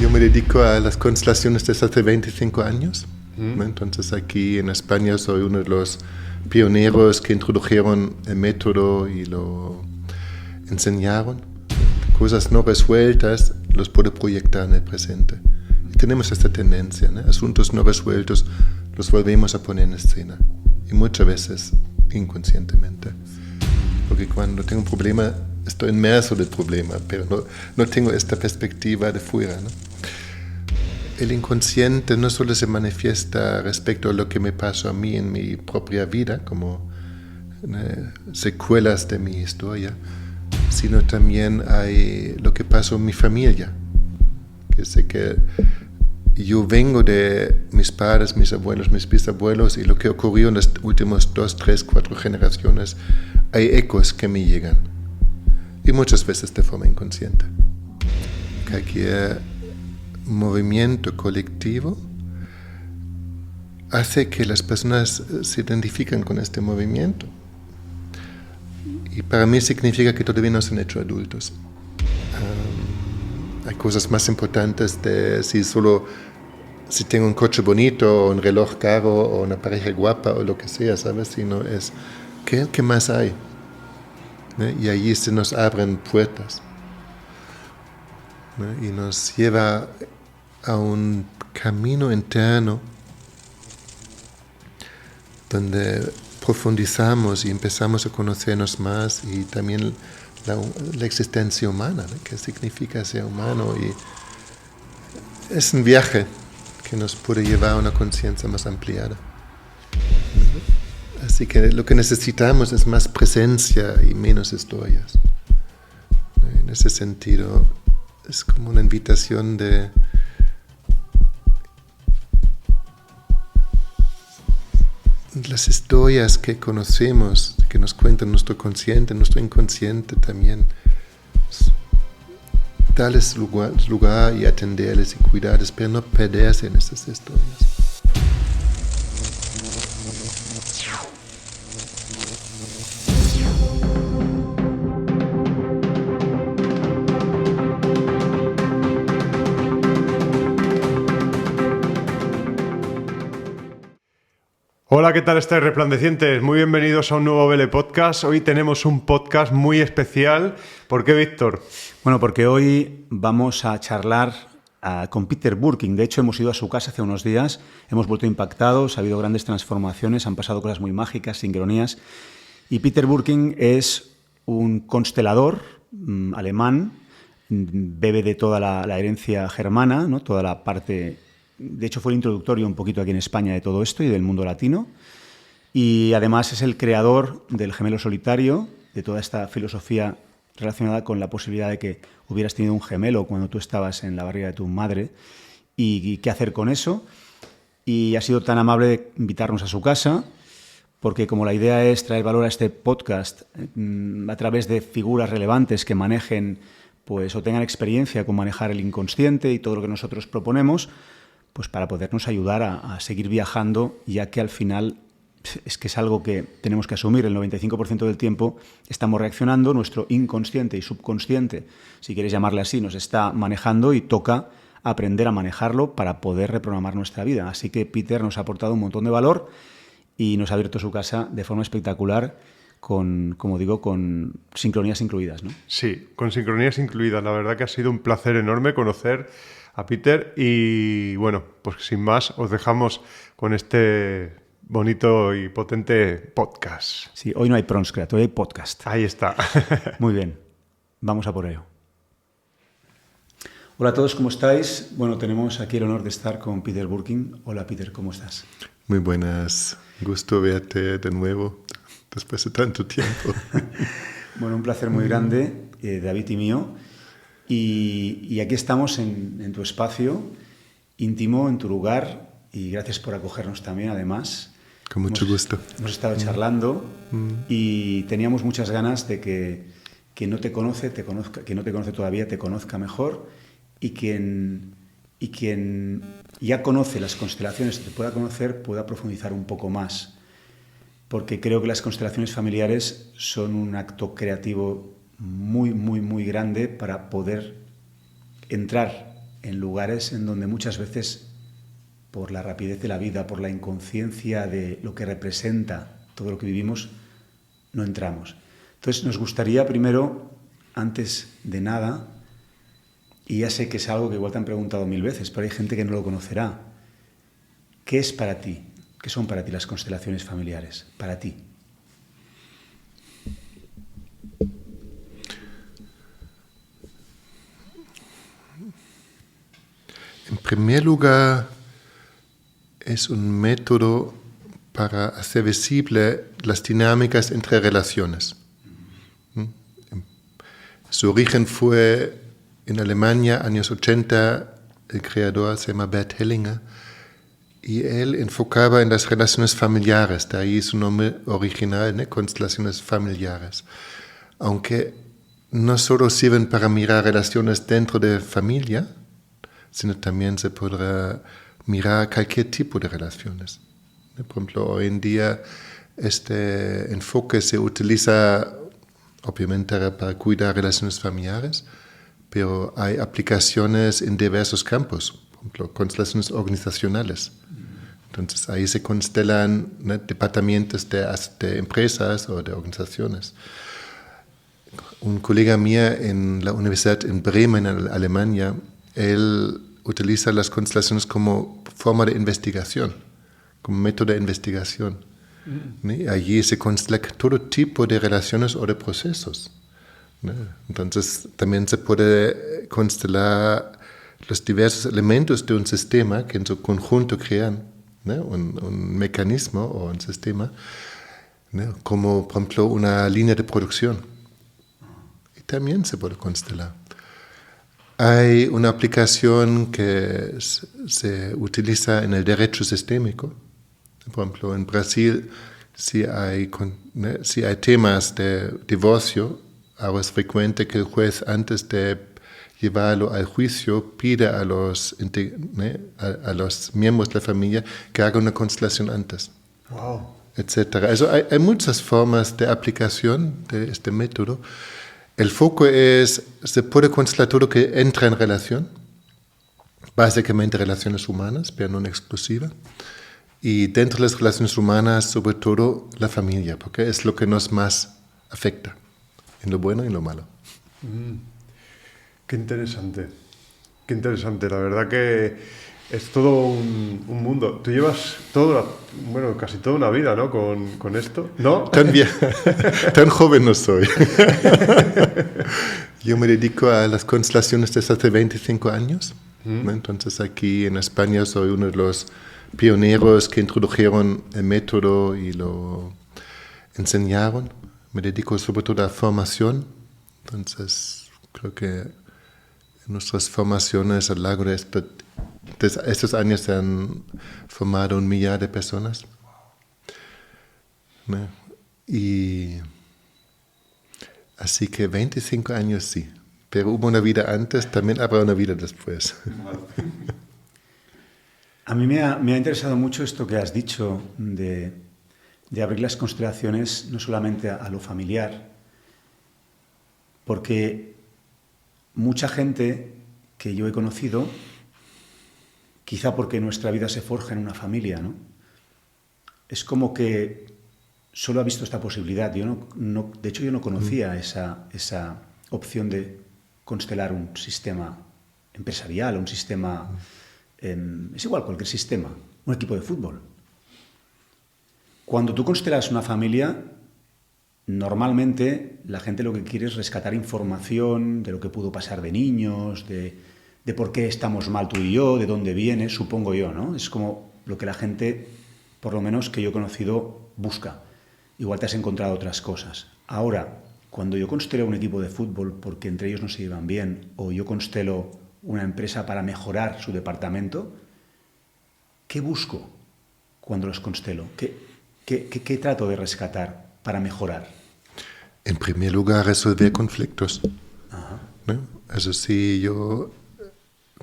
Yo me dedico a las constelaciones desde hace 25 años. Entonces aquí en España soy uno de los pioneros que introdujeron el método y lo enseñaron. Cosas no resueltas los puedo proyectar en el presente. Y tenemos esta tendencia, ¿no? Asuntos no resueltos los volvemos a poner en escena. Y muchas veces inconscientemente. Porque cuando tengo un problema, estoy inmerso del problema, pero no tengo esta perspectiva de fuera, ¿no? El inconsciente no solo se manifiesta respecto a lo que me pasó a mí en mi propia vida, como secuelas de mi historia, sino también hay lo que pasó en mi familia. Que sé que yo vengo de mis padres, mis abuelos, mis bisabuelos, y lo que ocurrió en las últimas 2, 3, 4 generaciones, hay ecos que me llegan. Y muchas veces de forma inconsciente. Cualquier movimiento colectivo hace que las personas se identifiquen con este movimiento. Y para mí significa que todavía no se han hecho adultos. Hay cosas más importantes de si tengo un coche bonito, o un reloj caro, o una pareja guapa, o lo que sea, ¿sabes? Sino es, ¿qué más hay? ¿No? Y allí se nos abren puertas, ¿no? Y nos lleva a un camino interno donde profundizamos y empezamos a conocernos más, y también la existencia humana, ¿no? ¿Qué significa ser humano? Y es un viaje que nos puede llevar a una conciencia más ampliada. Así que lo que necesitamos es más presencia y menos historias. En ese sentido, es como una invitación de las historias que conocemos, que nos cuentan nuestro consciente, nuestro inconsciente también, darles lugar y atenderles y cuidarles, pero no perderse en esas historias. Hola, ¿qué tal estáis, resplandecientes? Muy bienvenidos a un nuevo Vele Podcast. Hoy tenemos un podcast muy especial. ¿Por qué, Víctor? Bueno, porque hoy vamos a charlar con Peter Burking. De hecho, hemos ido a su casa hace unos días, hemos vuelto impactados, ha habido grandes transformaciones, han pasado cosas muy mágicas, sincronías. Y Peter Burking es un constelador alemán, bebe de toda la herencia germana, ¿no? Toda la parte. De hecho, fue el introductorio un poquito aquí en España de todo esto y del mundo latino. Y además es el creador del gemelo solitario, de toda esta filosofía relacionada con la posibilidad de que hubieras tenido un gemelo cuando tú estabas en la barriga de tu madre y qué hacer con eso. Y ha sido tan amable de invitarnos a su casa, porque como la idea es traer valor a este podcast a través de figuras relevantes que manejen, pues, o tengan experiencia con manejar el inconsciente y todo lo que nosotros proponemos, pues para podernos ayudar a seguir viajando, ya que al final es que es algo que tenemos que asumir. El 95% del tiempo estamos reaccionando, nuestro inconsciente y subconsciente, si quieres llamarle así, nos está manejando y toca aprender a manejarlo para poder reprogramar nuestra vida. Así que Peter nos ha aportado un montón de valor y nos ha abierto su casa de forma espectacular con, como digo, con sincronías incluidas, ¿no? Sí, con sincronías incluidas. La verdad que ha sido un placer enorme conocer a Peter y bueno, pues sin más os dejamos con este bonito y potente podcast. Sí, hoy no hay Pronscrat, hoy hay podcast. Ahí está. Muy bien, vamos a por ello. Hola a todos, ¿cómo estáis? Bueno, tenemos aquí el honor de estar con Peter Burking. Hola Peter, ¿cómo estás? Muy buenas, gusto verte de nuevo después de tanto tiempo. Bueno, un placer muy grande, David y mío. Y aquí estamos en tu espacio íntimo, en tu lugar, y gracias por acogernos también, además. Con mucho gusto. Hemos estado charlando y teníamos muchas ganas de que quien no te conoce todavía te conozca mejor, y quien ya conoce las constelaciones y te pueda conocer pueda profundizar un poco más. Porque creo que las constelaciones familiares son un acto creativo muy, muy, muy grande para poder entrar en lugares en donde muchas veces, por la rapidez de la vida, por la inconsciencia de lo que representa todo lo que vivimos, no entramos. Entonces nos gustaría primero, antes de nada, y ya sé que es algo que igual te han preguntado 1000 veces, pero hay gente que no lo conocerá. ¿Qué es para ti? ¿Qué son para ti las constelaciones familiares? Para ti. En primer lugar, es un método para hacer visible las dinámicas entre relaciones. Su origen fue en Alemania, años 80, el creador se llama Bert Hellinger, y él enfocaba en las relaciones familiares, de ahí su nombre original, ¿no? Constelaciones familiares. Aunque no solo sirven para mirar relaciones dentro de familia, sino también se podrá mirar cualquier tipo de relaciones. Por ejemplo, hoy en día este enfoque se utiliza obviamente para cuidar relaciones familiares, pero hay aplicaciones en diversos campos, por ejemplo, constelaciones organizacionales. Entonces ahí se constelan, ¿no?, departamentos de empresas o de organizaciones. Un colega mío en la Universidad en Bremen, en Alemania, él utiliza las constelaciones como forma de investigación, como método de investigación. ¿No? Allí se constela todo tipo de relaciones o de procesos. ¿No? Entonces también se puede constelar los diversos elementos de un sistema que en su conjunto crean, ¿no?, un mecanismo o un sistema, ¿no?, como por ejemplo una línea de producción. Y también se puede constelar. Hay una aplicación que se utiliza en el derecho sistémico. Por ejemplo, en Brasil, si hay temas de divorcio, ahora es frecuente que el juez, antes de llevarlo al juicio, pide a los miembros de la familia que hagan una constelación antes. Wow. Etcétera. Hay muchas formas de aplicación de este método. El foco es, se puede constelar todo lo que entra en relación, básicamente relaciones humanas, pero no en exclusiva. Y dentro de las relaciones humanas, sobre todo la familia, porque es lo que nos más afecta, en lo bueno y en lo malo. Qué interesante, qué interesante. La verdad que es todo un mundo. Tú llevas casi toda una vida, ¿no?, con esto, ¿no? Tan joven no soy. Yo me dedico a las constelaciones desde hace 25 años. ¿No? Entonces aquí en España soy uno de los pioneros que introdujeron el método y lo enseñaron. Me dedico sobre todo a formación. Entonces creo que en nuestras formaciones a lo largo de estos años se han formado 1 millar de personas. ¿No? Y así que 25 años sí, pero hubo una vida antes, también habrá una vida después. A mí me ha interesado mucho esto que has dicho de abrir las constelaciones no solamente a lo familiar, porque mucha gente que yo he conocido, quizá porque nuestra vida se forja en una familia, ¿no?, es como que solo ha visto esta posibilidad. De hecho, yo no conocía esa opción de constelar un sistema empresarial, un sistema, es igual, cualquier sistema, un equipo de fútbol. Cuando tú constelas una familia, normalmente la gente lo que quiere es rescatar información de lo que pudo pasar de niños, de por qué estamos mal tú y yo, de dónde viene, supongo yo, ¿no? Es como lo que la gente, por lo menos que yo he conocido, busca. Igual te has encontrado otras cosas. Ahora, cuando yo constelo un equipo de fútbol porque entre ellos no se llevan bien, o yo constelo una empresa para mejorar su departamento, ¿qué busco cuando los constelo? ¿Qué trato de rescatar para mejorar? En primer lugar, resolver conflictos. ¿No? Eso sí, yo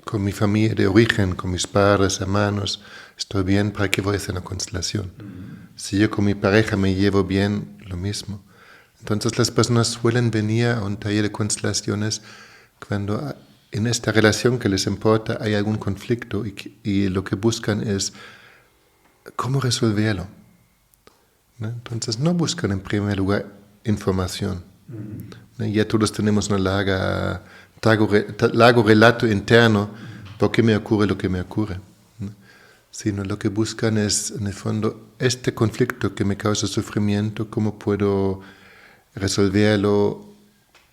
con mi familia de origen, con mis padres, hermanos, estoy bien, ¿para qué voy a hacer una constelación? Si yo con mi pareja me llevo bien, lo mismo. Entonces las personas suelen venir a un taller de constelaciones cuando en esta relación que les importa hay algún conflicto y lo que buscan es cómo resolverlo, ¿no? Entonces no buscan en primer lugar información. ¿No? Ya todos tenemos un largo relato interno por qué me ocurre lo que me ocurre, ¿no? Sino lo que buscan es, en el fondo, este conflicto que me causa sufrimiento, cómo puedo resolverlo,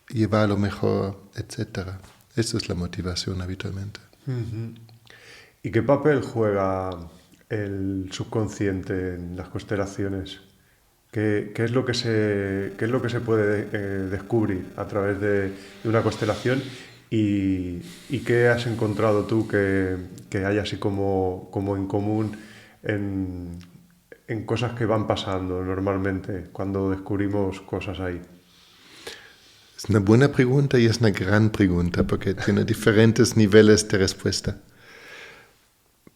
llevarlo mejor, etc. Esa es la motivación habitualmente. ¿Y qué papel juega el subconsciente en las constelaciones? ¿Qué es lo que se puede descubrir a través de una constelación? ¿Y qué has encontrado tú que hay así como en común en cosas que van pasando normalmente cuando descubrimos cosas ahí? Es una buena pregunta y es una gran pregunta porque tiene diferentes niveles de respuesta.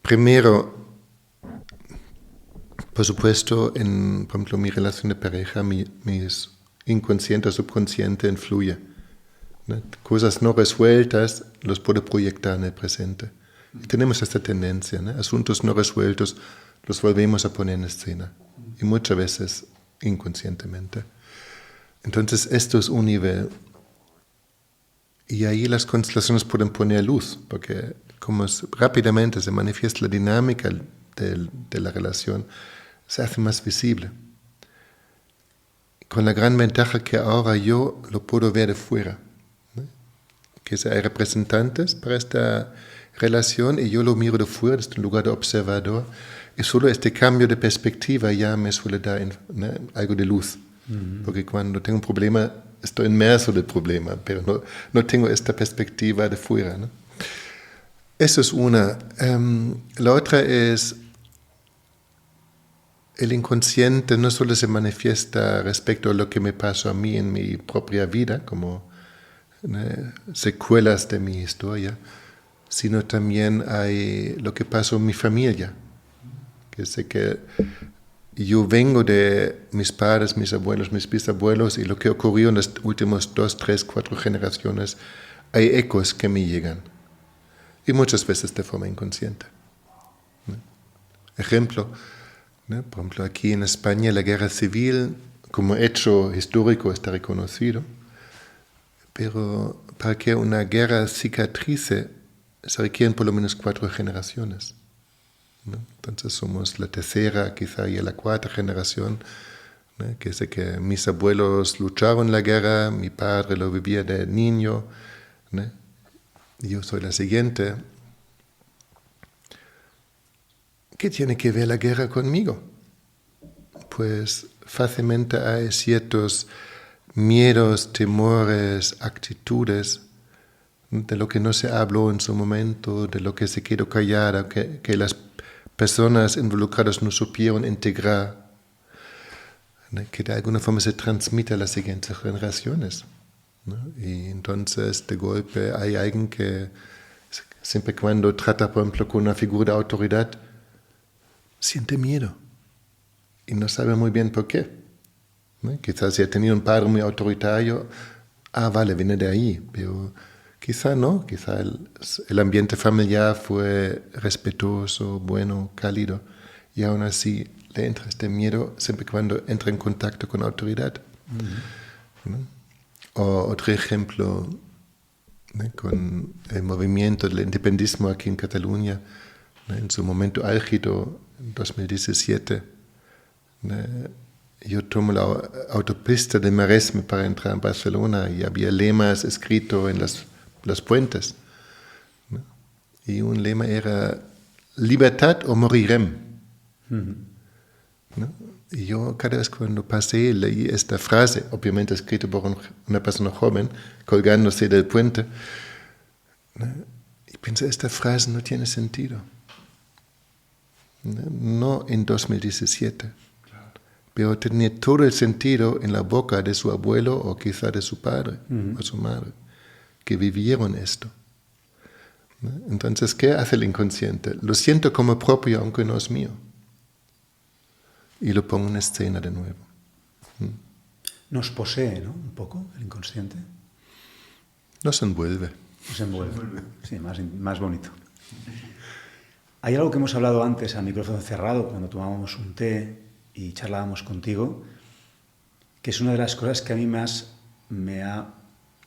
Primero, por supuesto, por ejemplo, mi relación de pareja, mi inconsciente o subconsciente influye, ¿no? Cosas no resueltas los puedo proyectar en el presente. Y tenemos esta tendencia, ¿no? Asuntos no resueltos los volvemos a poner en escena. Y muchas veces inconscientemente. Entonces, esto es un nivel. Y ahí las constelaciones pueden poner luz, porque como rápidamente se manifiesta la dinámica de la relación, se hace más visible. Con la gran ventaja que ahora yo lo puedo ver de fuera, ¿no? Que hay representantes para esta relación y yo lo miro de fuera, desde un lugar de observador, y solo este cambio de perspectiva ya me suele dar, ¿no?, algo de luz. Porque cuando tengo un problema, estoy inmerso del problema, pero no tengo esta perspectiva de fuera, ¿no? Eso es una. La otra es, el inconsciente no solo se manifiesta respecto a lo que me pasó a mí en mi propia vida, como secuelas de mi historia, sino también hay lo que pasó en mi familia. Que sé que yo vengo de mis padres, mis abuelos, mis bisabuelos, y lo que ocurrió en las últimas 2, 3, 4 generaciones, hay ecos que me llegan. Y muchas veces de forma inconsciente, ¿no? Ejemplo, ¿no? Por ejemplo, aquí en España la guerra civil como hecho histórico está reconocido, pero para que una guerra cicatrice se requieren por lo menos 4 generaciones, ¿no? Entonces somos la tercera, quizá ya la 4ª generación, ¿no? Que sé que mis abuelos lucharon en la guerra, mi padre lo vivía de niño, ¿no? Yo soy la siguiente. ¿Qué tiene que ver la guerra conmigo? Pues fácilmente hay ciertos miedos, temores, actitudes de lo que no se habló en su momento, de lo que se quedó callada, que las personas involucradas no supieron integrar, ¿no? Que de alguna forma se transmite a las siguientes generaciones, ¿no? Y entonces de golpe hay alguien que siempre cuando trata, por ejemplo, con una figura de autoridad, siente miedo y no sabe muy bien por qué, ¿no? Quizás si ha tenido un padre muy autoritario, vale, viene de ahí, pero quizá no, quizá el ambiente familiar fue respetuoso, bueno, cálido, y aún así le entra este miedo siempre cuando entra en contacto con autoridad. ¿No? O otro ejemplo, ¿no?, con el movimiento del independismo aquí en Cataluña, ¿no?, en su momento álgido, en 2017, ¿no?, yo tomo la autopista de Maresme para entrar en Barcelona y había lemas escritos en las puentes, ¿no? Y un lema era libertad o morirem, ¿no? Y yo cada vez cuando pasé leí esta frase, obviamente escrita por una persona joven, colgándose del puente, ¿no? Y pensé, esta frase no tiene sentido, no en 2017. Pero tenía todo el sentido en la boca de su abuelo o quizá de su padre o su madre, que vivieron esto, ¿no? Entonces, ¿qué hace el inconsciente? Lo siento como propio, aunque no es mío. Y lo pongo en escena de nuevo. Nos posee, ¿no?, un poco el inconsciente. Nos envuelve. Nos envuelve. Sí, más bonito. Hay algo que hemos hablado antes a micrófono cerrado, cuando tomábamos un té y charlábamos contigo, que es una de las cosas que a mí más me ha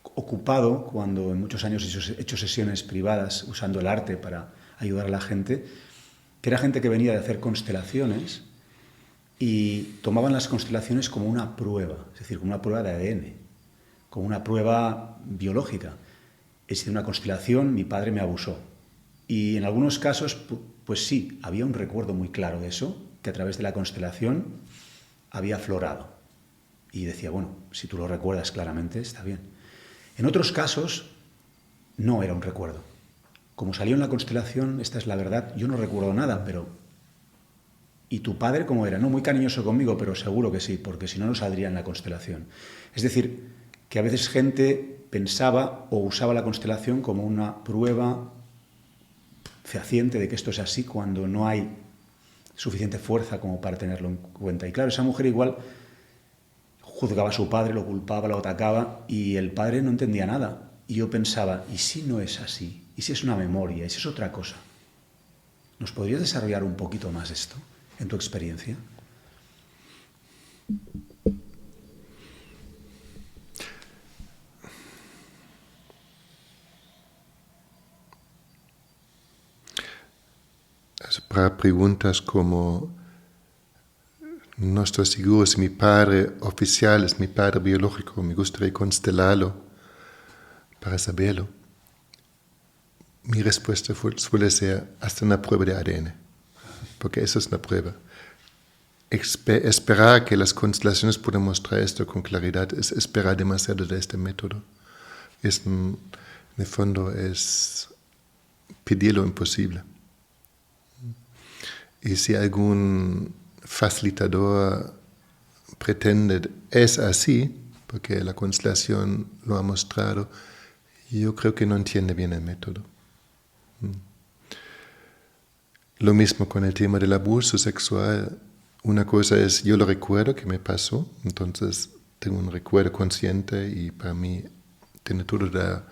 ocupado cuando en muchos años he hecho sesiones privadas usando el arte para ayudar a la gente, que era gente que venía de hacer constelaciones y tomaban las constelaciones como una prueba, es decir, como una prueba de ADN, como una prueba biológica. He sido una constelación, mi padre me abusó. Y en algunos casos, pues sí, había un recuerdo muy claro de eso, que a través de la constelación había aflorado. Y decía, bueno, si tú lo recuerdas claramente, está bien. En otros casos, no era un recuerdo. Como salió en la constelación, esta es la verdad, yo no recuerdo nada, pero... ¿Y tu padre cómo era? No, muy cariñoso conmigo, pero seguro que sí, porque si no, no saldría en la constelación. Es decir, que a veces gente pensaba o usaba la constelación como una prueba fehaciente de que esto es así cuando no hay suficiente fuerza como para tenerlo en cuenta. Y claro, esa mujer igual juzgaba a su padre, lo culpaba, lo atacaba y el padre no entendía nada. Y yo pensaba, ¿y si no es así? ¿Y si es una memoria? ¿Y si es otra cosa? ¿Nos podrías desarrollar un poquito más esto en tu experiencia? Para preguntas como, no estoy seguro si mi padre oficial es mi padre biológico, me gustaría constelarlo para saberlo. Mi respuesta suele ser hasta una prueba de ADN, porque eso es una prueba. Esperar que las constelaciones puedan mostrar esto con claridad es esperar demasiado de este método. En el fondo es pedir lo imposible. Y si algún facilitador pretende es así, porque la constelación lo ha mostrado, yo creo que no entiende bien el método. Lo mismo con el tema del abuso sexual. Una cosa es, yo lo recuerdo que me pasó, entonces tengo un recuerdo consciente y para mí tiene toda la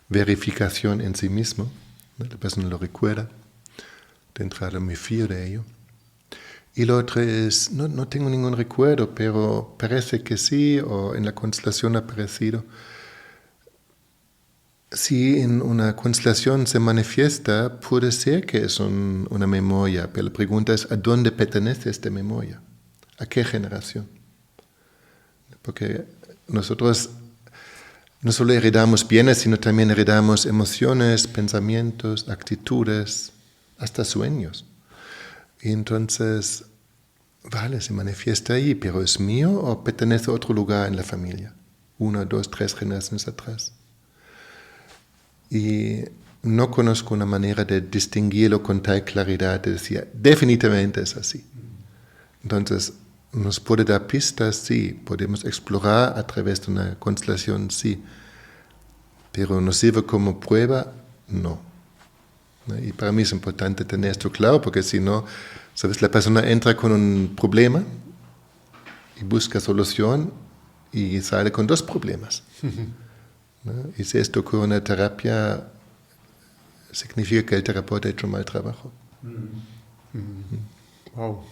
verificación en sí mismo, ¿no? La persona lo recuerda, de entrada me fío de ello. Y lo otro es, no tengo ningún recuerdo, pero parece que sí, o en la constelación ha aparecido. Si en una constelación se manifiesta, puede ser que es una memoria, pero la pregunta es, ¿a dónde pertenece esta memoria? ¿A qué generación? Porque nosotros no solo heredamos bienes, sino también heredamos emociones, pensamientos, actitudes, hasta sueños. Y entonces, vale, se manifiesta ahí, pero ¿es mío o pertenece a otro lugar en la familia? 1, 2, 3 generaciones atrás. Y no conozco una manera de distinguirlo con tal claridad, de decir, definitivamente es así. Entonces, nos puede dar pistas, sí, podemos explorar a través de una constelación, sí, pero nos sirve como prueba, no. Y para mí es importante tener esto claro, porque si no, ¿sabes? La persona entra con un problema y busca solución y sale con 2 problemas. ¿No? Y si esto ocurre en la terapia, significa que el terapeuta ha hecho un mal trabajo. Wow,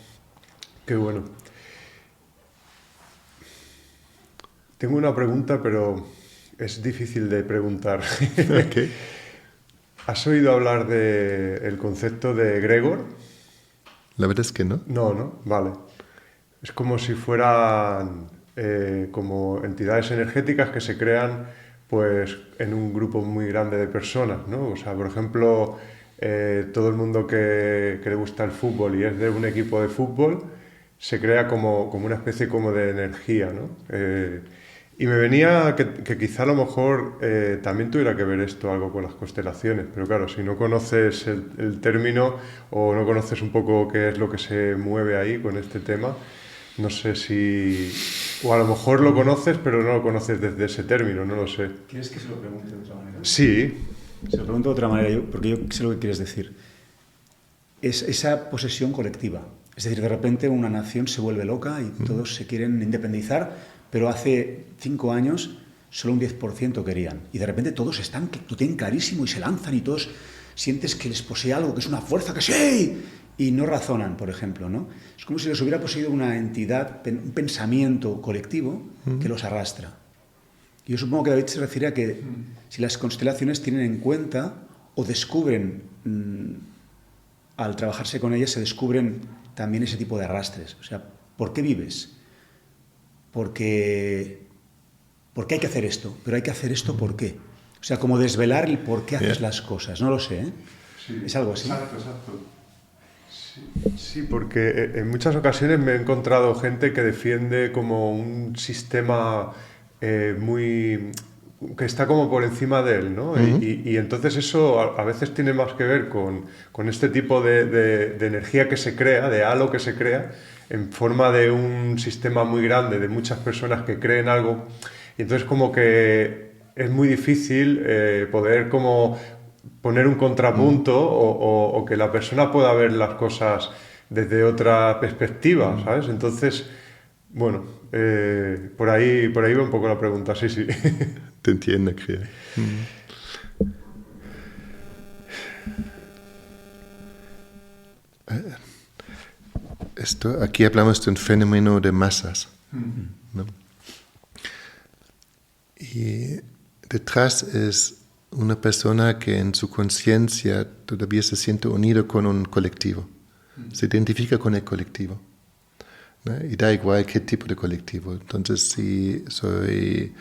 qué bueno. Tengo una pregunta, pero es difícil de preguntar. Okay. ¿Has oído hablar del concepto de egregor? La verdad es que no. No, vale. Es como si fueran como entidades energéticas que se crean pues en un grupo muy grande de personas, ¿no? O sea, por ejemplo, todo el mundo que le gusta el fútbol y es de un equipo de fútbol, se crea como una especie como de energía, ¿no? Y me venía que quizá a lo mejor también tuviera que ver esto algo con las constelaciones, pero claro, si no conoces el término o no conoces un poco qué es lo que se mueve ahí con este tema, no sé si... O a lo mejor lo conoces, pero no lo conoces desde ese término, no lo sé. ¿Quieres que se lo pregunte de otra manera? Sí. Se lo pregunto de otra manera, porque yo sé lo que quieres decir. Es esa posesión colectiva. Es decir, de repente una nación se vuelve loca y todos se quieren independizar, pero hace 5 años solo un 10% querían. Y de repente todos lo tienen clarísimo y se lanzan y todos sientes que les posee algo, que es una fuerza, que sí, y no razonan, por ejemplo, ¿no? Es como si les hubiera poseído una entidad, un pensamiento colectivo que los arrastra. Yo supongo que David se refiere a que si las constelaciones tienen en cuenta o descubren, al trabajarse con ellas, se descubren también ese tipo de arrastres. O sea, ¿por qué vives? Porque hay que hacer esto, pero hay que hacer esto ¿por qué? O sea, como desvelar el por qué haces las cosas. No lo sé, ¿eh? Sí, es algo así. Exacto. Sí, porque en muchas ocasiones me he encontrado gente que defiende como un sistema que está como por encima de él, ¿no? Y entonces eso a veces tiene más que ver con este tipo de energía que se crea, de halo que se crea, en forma de un sistema muy grande, de muchas personas que creen algo. Y entonces como que es muy difícil poder como poner un contrapunto o que la persona pueda ver las cosas desde otra perspectiva, ¿sabes? Entonces, bueno, por ahí va un poco la pregunta, sí. Te entiendo, creo. Aquí hablamos de un fenómeno de masas, ¿no? Y detrás es una persona que en su conciencia todavía se siente unido con un colectivo, se identifica con el colectivo, ¿no? Y da igual qué tipo de colectivo. Entonces, si soy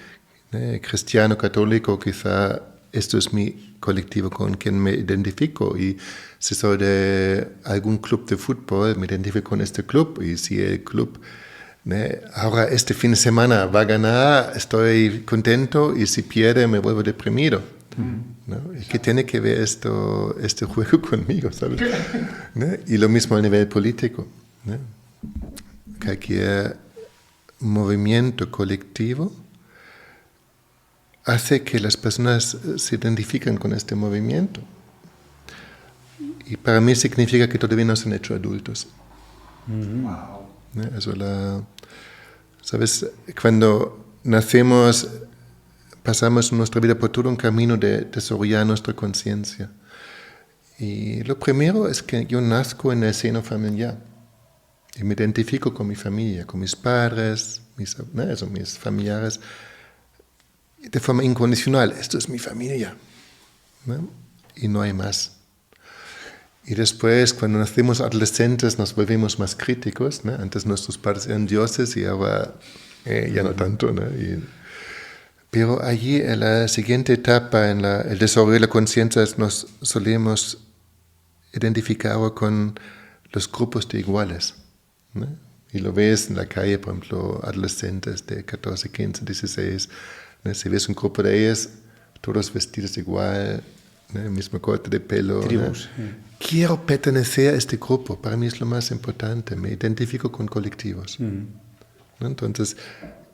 cristiano, católico, quizá esto es mi colectivo con quien me identifico, y si soy de algún club de fútbol, me identifico con este club, y si el club ahora este fin de semana va a ganar, estoy contento, y si pierde me vuelvo deprimido. ¿No? ¿Y qué tiene que ver este juego conmigo, ¿sabes? ¿No? Y lo mismo a nivel político, ¿no? Cualquier movimiento colectivo hace que las personas se identifiquen con este movimiento. Y para mí significa que todavía no se han hecho adultos. Wow. ¿No? ¿Sabes? Cuando nacemos, pasamos nuestra vida por todo un camino de desarrollar nuestra conciencia. Y lo primero es que yo nazco en el seno familiar. Y me identifico con mi familia, con mis padres, mis familiares, de forma incondicional. Esto es mi familia, ¿no? Y no hay más. Y después, cuando nacemos adolescentes, nos volvemos más críticos, ¿no? Antes nuestros padres eran dioses y ahora ya no tanto, ¿no? Pero allí, en la siguiente etapa, en el desarrollo de la conciencia, nos solemos identificar con los grupos de iguales, ¿no? Y lo ves en la calle, por ejemplo, adolescentes de 14, 15, 16, ¿no? Si ves un grupo de ellos, todos vestidos igual, ¿no? El mismo corte de pelo. Tribus. ¿no? Quiero pertenecer a este grupo, para mí es lo más importante, me identifico con colectivos. ¿No? Entonces,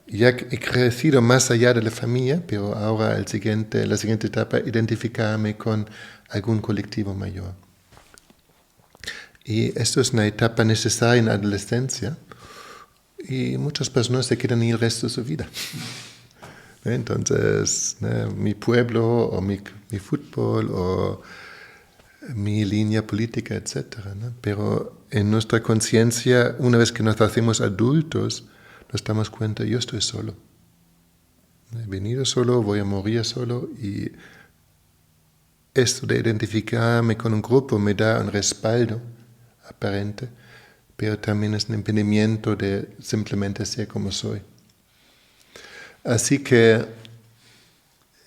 ya he crecido más allá de la familia, pero ahora la siguiente etapa, identificarme con algún colectivo mayor. Y esto es una etapa necesaria en la adolescencia, y muchas personas se quedan ahí el resto de su vida. Entonces, mi pueblo, o mi fútbol, o mi línea política, etc. ¿no? Pero en nuestra conciencia, una vez que nos hacemos adultos, nos damos cuenta, yo estoy solo. He venido solo, voy a morir solo, y esto de identificarme con un grupo me da un respaldo aparente, pero también es un impedimento de simplemente ser como soy. Así que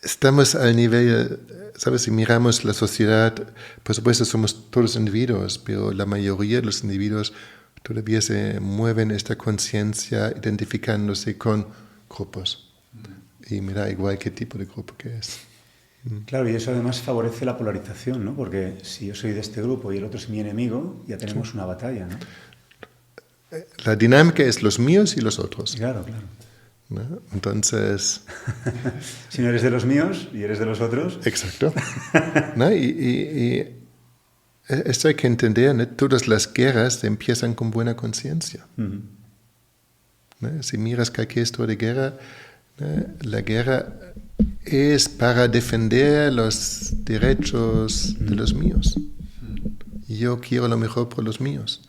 estamos al nivel, ¿sabes? Si miramos la sociedad, por supuesto somos todos individuos, pero la mayoría de los individuos todavía se mueven esta conciencia identificándose con grupos. Y me da igual qué tipo de grupo que es. Claro, y eso además favorece la polarización, ¿no? Porque si yo soy de este grupo y el otro es mi enemigo, ya tenemos una batalla, ¿no? La dinámica es los míos y los otros. Claro. ¿No? Entonces... si no eres de los míos y eres de los otros... Exacto. ¿No? Y esto hay que entender, ¿no? Todas las guerras empiezan con buena conciencia. ¿No? Si miras cualquier historia de guerra, La guerra es para defender los derechos de los míos. Yo quiero lo mejor por los míos.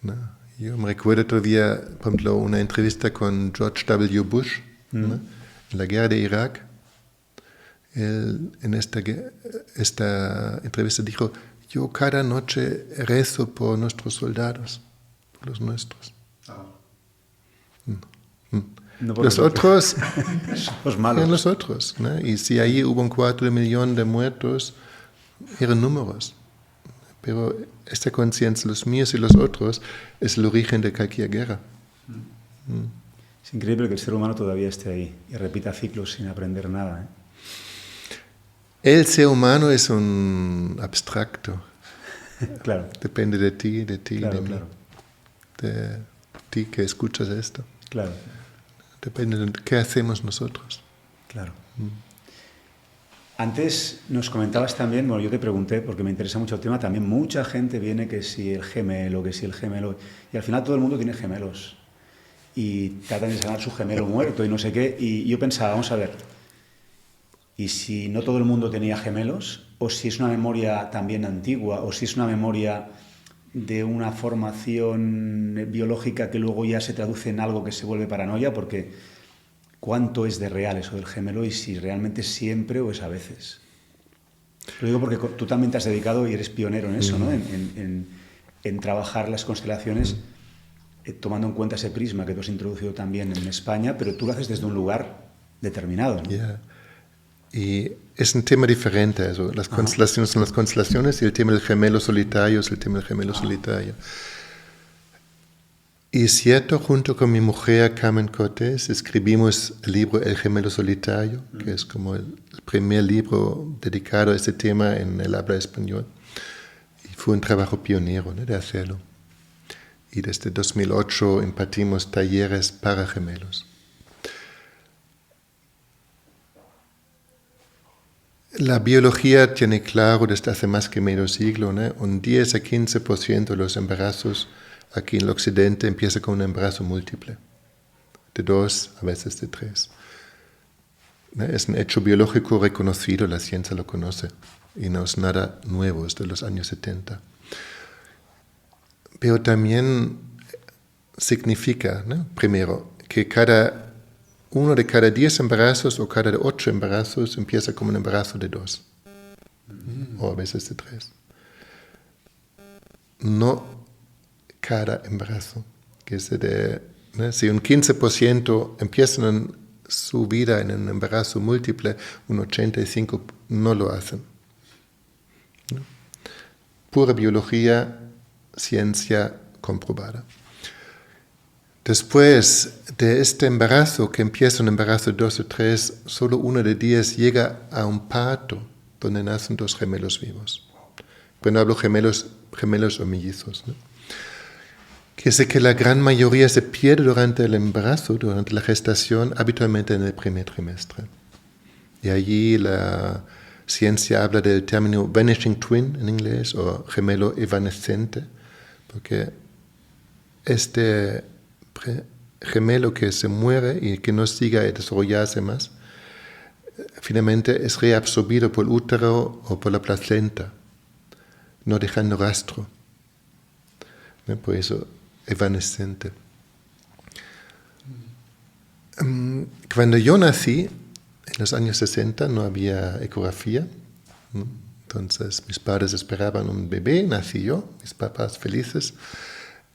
¿No? Yo me recuerdo todavía, por ejemplo, una entrevista con George W. Bush, ¿no? En la guerra de Irak. Él en esta entrevista dijo: yo cada noche rezo por nuestros soldados, por los nuestros. No por los otros los malos. eran los otros, ¿no? Y si allí hubo 4 millones de muertos, eran números. Pero esta conciencia, los míos y los otros, es el origen de cualquier guerra. Es increíble que el ser humano todavía esté ahí y repita ciclos sin aprender nada, ¿eh? El ser humano es un abstracto. Claro. Depende de ti, Claro, de mí. claro. De ti que escuchas esto. Claro. Depende de qué hacemos nosotros. Claro. Antes nos comentabas también, bueno, yo te pregunté, porque me interesa mucho el tema, también mucha gente viene que si el gemelo, y al final todo el mundo tiene gemelos. Y tratan de sanar su gemelo muerto y no sé qué. Y yo pensaba, vamos a ver, ¿y si no todo el mundo tenía gemelos? ¿O si es una memoria también antigua? ¿O si es una memoria de una formación biológica que luego ya se traduce en algo que se vuelve paranoia? Porque ¿cuánto es de real eso del gemelo y si realmente es siempre o es a veces? Lo digo porque tú también te has dedicado y eres pionero en eso, ¿no? En trabajar las constelaciones tomando en cuenta ese prisma que tú has introducido también en España, pero tú lo haces desde un lugar determinado, ¿no? Yeah. Y es un tema diferente. Also, las constelaciones son las constelaciones y el tema del gemelo solitario es el tema del gemelo solitario. Y es cierto, junto con mi mujer Carmen Cortés escribimos el libro El gemelo solitario, que es como el primer libro dedicado a este tema en el habla español. Y fue un trabajo pionero, ¿no?, de hacerlo. Y desde 2008 impartimos talleres para gemelos. La biología tiene claro desde hace más que medio siglo, ¿no? Un 10 a 15% de los embarazos aquí en el occidente empieza con un embarazo múltiple, de 2, a veces de 3. ¿No? Es un hecho biológico reconocido, la ciencia lo conoce, y no es nada nuevo, es de los años 70. Pero también significa, ¿no?, primero, que uno de cada 10 embarazos o cada 8 embarazos empieza como un embarazo de 2, o a veces de 3. No cada embarazo. Que ¿no? Si un 15% empiezan su vida en un embarazo múltiple, un 85% no lo hacen. ¿No? Pura biología, ciencia comprobada. Después de este embarazo, que empieza un embarazo de 2 o 3, solo 1 de 10 llega a un parto donde nacen 2 gemelos vivos. Pero no hablo gemelos o mellizos, ¿no? Que es que la gran mayoría se pierde durante el embarazo, durante la gestación, habitualmente en el primer trimestre. Y allí la ciencia habla del término vanishing twin en inglés, o gemelo evanescente, porque este gemelo que se muere y que no siga a desarrollarse más, finalmente es reabsorbido por el útero o por la placenta, no dejando rastro. ¿No? Por eso, evanescente. Cuando yo nací, en los años 60, no había ecografía. Entonces mis padres esperaban un bebé, nací yo, mis papás felices.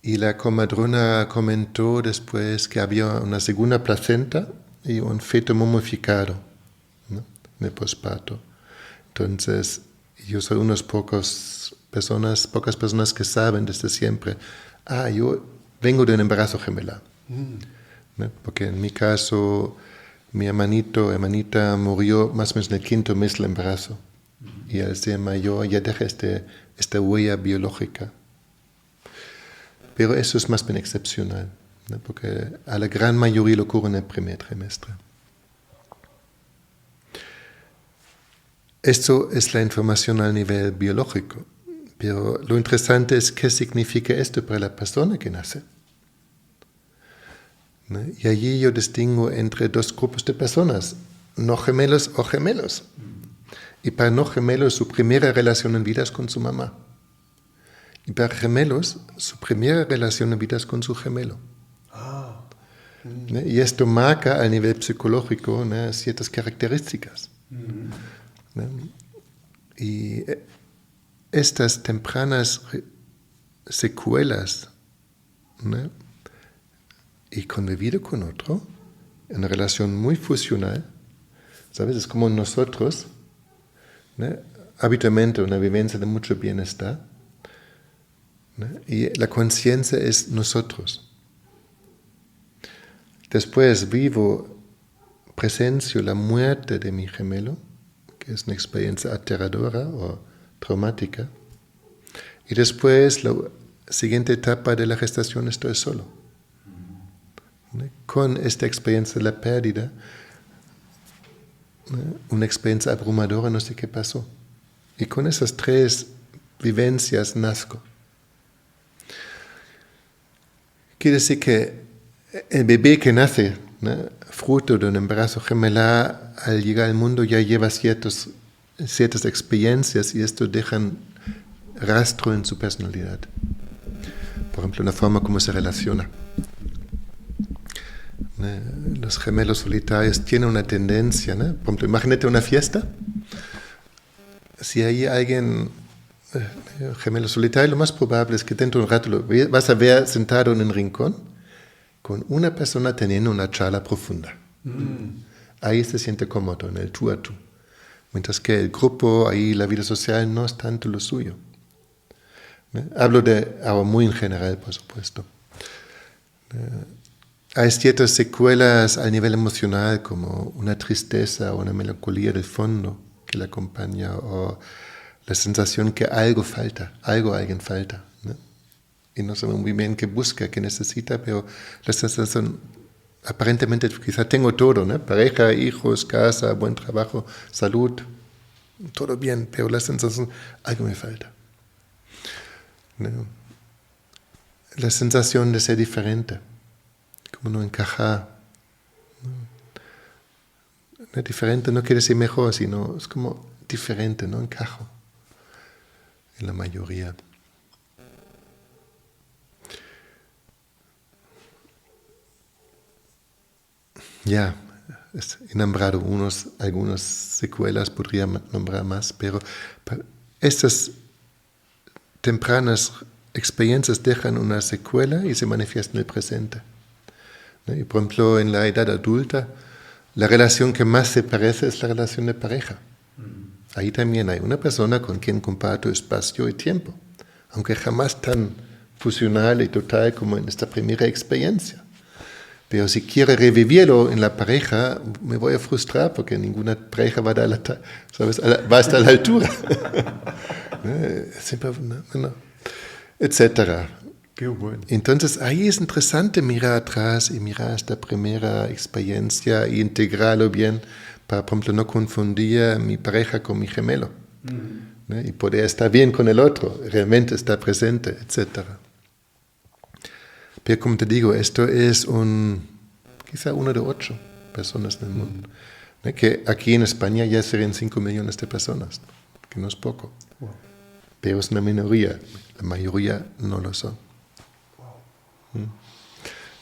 Y la comadrona comentó después que había una segunda placenta y un feto momificado, ¿no?, en el posparto. Entonces, yo soy unas pocas personas que saben desde siempre, yo vengo de un embarazo gemelar. ¿No? Porque en mi caso, mi hermanita murió más o menos en el 5º mes del embarazo. Y al ser mayor ya deja esta huella biológica. Pero eso es más bien excepcional, ¿no?, porque a la gran mayoría lo ocurre en el primer trimestre. Esto es la información a nivel biológico, pero lo interesante es qué significa esto para la persona que nace. ¿no? Y allí yo distingo entre dos grupos de personas, no gemelos o gemelos. Y para no gemelos, su primera relación en vida es con su mamá. Y para gemelos, su primera relación en vida es con su gemelo. ¿No? Y esto marca a nivel psicológico, ¿no?, ciertas características. ¿No? Y estas tempranas secuelas, ¿no?, y convivir con otro, en una relación muy fusional, ¿sabes? Es como nosotros, ¿no?, habitualmente una vivencia de mucho bienestar, ¿no?, y la conciencia es nosotros. Después presencio la muerte de mi gemelo, que es una experiencia aterradora o traumática, y después la siguiente etapa de la gestación estoy solo. ¿No? Con esta experiencia de la pérdida, ¿no?, una experiencia abrumadora, no sé qué pasó. Y con esas tres vivencias nazco. Quiere decir que el bebé que nace, ¿no?, fruto de un embarazo gemelar, al llegar al mundo ya lleva ciertas experiencias y esto deja rastro en su personalidad. Por ejemplo, la forma como se relaciona. Los gemelos solitarios tienen una tendencia, ¿no? Por ejemplo, imagínate una fiesta. Si hay alguien gemelo solitario, lo más probable es que dentro de un rato lo vas a ver sentado en un rincón con una persona teniendo una charla profunda. Ahí se siente cómodo, en el tú a tú. Mientras que el grupo, ahí la vida social no es tanto lo suyo. Hablo de algo muy en general, por supuesto. Hay ciertas secuelas a nivel emocional, como una tristeza o una melancolía del fondo que la acompaña, o la sensación que algo falta, alguien falta, ¿no? Y no sabe muy bien qué busca, qué necesita, pero la sensación, aparentemente quizá tengo todo, ¿no? Pareja, hijos, casa, buen trabajo, salud, todo bien, pero la sensación, algo me falta, ¿no? La sensación de ser diferente, como no encajar. ¿No? Diferente no quiere decir mejor, sino es como diferente, no encajo en la mayoría. Ya, he nombrado algunas secuelas, podría nombrar más, pero estas tempranas experiencias dejan una secuela y se manifiestan en el presente. ¿No? Y por ejemplo, en la edad adulta, la relación que más se parece es la relación de pareja. Ahí también hay una persona con quien comparto espacio y tiempo, aunque jamás tan fusional y total como en esta primera experiencia. Pero si quiero revivirlo en la pareja, me voy a frustrar porque ninguna pareja va a estar a la altura. Siempre, no, etcétera. Qué bueno. Entonces ahí es interesante mirar atrás y mirar esta primera experiencia y integrarlo bien para, por ejemplo, no confundir a mi pareja con mi gemelo. ¿No? Y poder estar bien con el otro, realmente estar presente, etcétera. Pero como te digo, esto es quizá 1 de 8 personas del mundo. ¿No? Que aquí en España ya serían 5 millones de personas, que no es poco. Wow. Pero es una minoría, la mayoría no lo son. Wow.